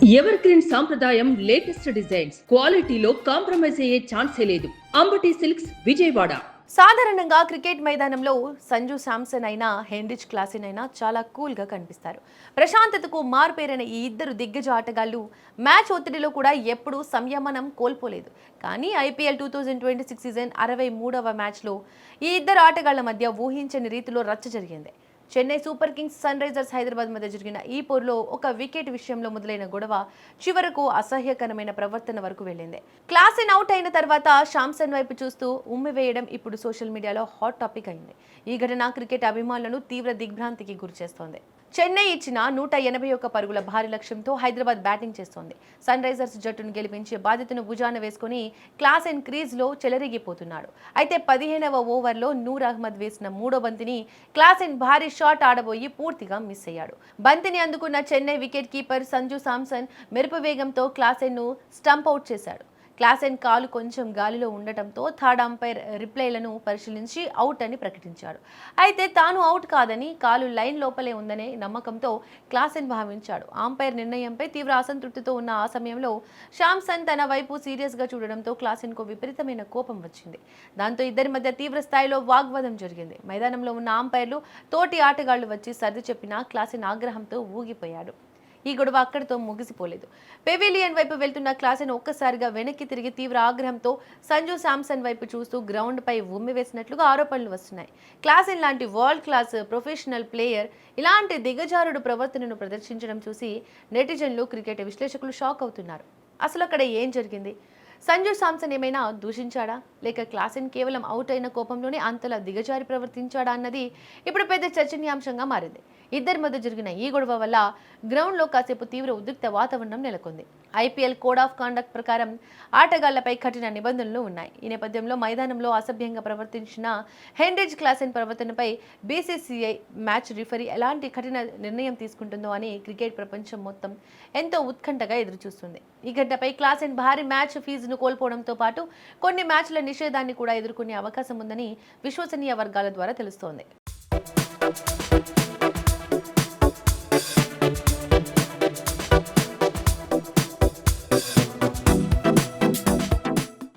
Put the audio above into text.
Ever green సాంప్రదాయం latest designs క్వాలిటీలో compromise అయ్యే ఛాన్సే లేదు. అంబటి సిల్క్స్ విజయవాడ. సాధారణంగా క్రికెట్ మైదానంలో సంజు శాంసన్ అయినా హెన్రిచ్ క్లాసెన్ అయినా చాలా కూల్గా కనిపిస్తారు. ప్రశాంతతకు మారుపేరైన ఈ ఇద్దరు దిగ్గజ ఆటగాళ్లు మ్యాచ్ ఒత్తిడిలో కూడా ఎప్పుడూ సంయమనం కోల్పోలేదు. కానీ ఐపీఎల్ 2026 సీజన్ 63వ మ్యాచ్లో ఈ ఇద్దరు ఆటగాళ్ల మధ్య ఊహించని రీతిలో రచ్చ జరిగింది. Chennai Super Kings Sunrisers Hyderabad మధ్య జరిగిన ఈ పోరులో ఒక వికెట్ విషయంలో మొదలైన గొడవ చివరకు అసహ్యకరమైన ప్రవర్తన వరకు వెళ్ళింది. క్లాసెన్ అవుట్ అయిన తర్వాత శాంసన్ వైపు చూస్తూ ఉమ్మివేయడం ఇప్పుడు సోషల్ మీడియాలో హాట్ టాపిక్ అయింది. ఈ ఘటన క్రికెట్ అభిమానులను తీవ్ర దిగ్భ్రాంతికి గురిచేస్తోంది. చెన్నై ఇచ్చిన 181 పరుగుల భారీ లక్ష్యంతో హైదరాబాద్ బ్యాటింగ్ చేస్తోంది. సన్ రైజర్స్ జట్టును గెలిపించే బాధ్యతను భుజాన వేసుకుని క్లాసెన్ క్రీజ్లో చెలరేగిపోతున్నాడు. అయితే 15వ ఓవర్లో నూర్ అహ్మద్ వేసిన మూడో బంతిని క్లాసెన్ భారీ షాట్ ఆడబోయి పూర్తిగా మిస్ అయ్యాడు. బంతిని అందుకున్న చెన్నై వికెట్ కీపర్ సంజు శాంసన్ మెరుపు వేగంతో క్లాసెన్ను స్టంప్ అవుట్ చేశాడు. క్లాసెన్ కాలు కొంచెం గాలిలో ఉండటంతో థర్డ్ అంపైర్ రిప్లైలను పరిశీలించి అవుట్ అని ప్రకటించాడు. అయితే తాను అవుట్ కాదని, కాలు లైన్ లోపలే ఉందనే నమ్మకంతో క్లాసెన్ భావించాడు. అంపైర్ నిర్ణయంపై తీవ్ర అసంతృప్తితో ఉన్న ఆ సమయంలో శాంసన్ తన వైపు సీరియస్గా చూడడంతో క్లాసెన్కు విపరీతమైన కోపం వచ్చింది. దాంతో ఇద్దరి మధ్య తీవ్ర స్థాయిలో వాగ్వాదం జరిగింది. మైదానంలో ఉన్న అంపైర్లు, తోటి ఆటగాళ్లు వచ్చి సర్ది చెప్పినా క్లాసెన్ ఆగ్రహంతో ఊగిపోయాడు. ఈ గొడవ అక్కడితో ముగిసిపోలేదు. పెవిలియన్ వైపు వెళ్తున్న క్లాసెన్ ఒక్కసారిగా వెనక్కి తిరిగి తీవ్ర ఆగ్రహంతో సంజు శాంసన్ వైపు చూస్తూ గ్రౌండ్ పై ఉమ్మివేసినట్లుగా ఆరోపణలు వస్తున్నాయి. క్లాసెన్ లాంటి వరల్డ్ క్లాస్ ప్రొఫెషనల్ ప్లేయర్ ఇలాంటి దిగజారుడు ప్రవర్తనను ప్రదర్శించడం చూసి నెటిజన్లు, క్రికెట్ విశ్లేషకులు షాక్ అవుతున్నారు. అసలు అక్కడ ఏం జరిగింది? సంజు శాంసన్ ఏమైనా దూషించాడా, లేక క్లాసెన్ కేవలం అవుట్ అయిన కోపంలోనే అంతలా దిగజారి ప్రవర్తించాడా అన్నది ఇప్పుడు పెద్ద చర్చనీయాంశంగా మారింది. ఇద్దరి మధ్య జరిగిన ఈ గొడవ వల్ల గ్రౌండ్లో కాసేపు తీవ్ర ఉద్రిక్త వాతావరణం నెలకొంది. ఐపీఎల్ కోడ్ ఆఫ్ కాండక్ట్ ప్రకారం ఆటగాళ్లపై కఠిన నిబంధనలు ఉన్నాయి. ఈ నేపథ్యంలో మైదానంలో అసభ్యంగా ప్రవర్తించిన హెన్రిచ్ క్లాసెన్ ప్రవర్తనపై బీసీసీఐ మ్యాచ్ రిఫరీ ఎలాంటి కఠిన నిర్ణయం తీసుకుంటుందో అని క్రికెట్ ప్రపంచం మొత్తం ఎంతో ఉత్కంఠగా ఎదురుచూస్తుంది. ఈ ఘటనపై క్లాసెన్ భారీ మ్యాచ్ ఫీజును కోల్పోవడంతో పాటు కొన్ని మ్యాచ్ల నిషేధాన్ని కూడా ఎదుర్కొనే అవకాశం ఉందని విశ్వసనీయ వర్గాల ద్వారా తెలుస్తోంది.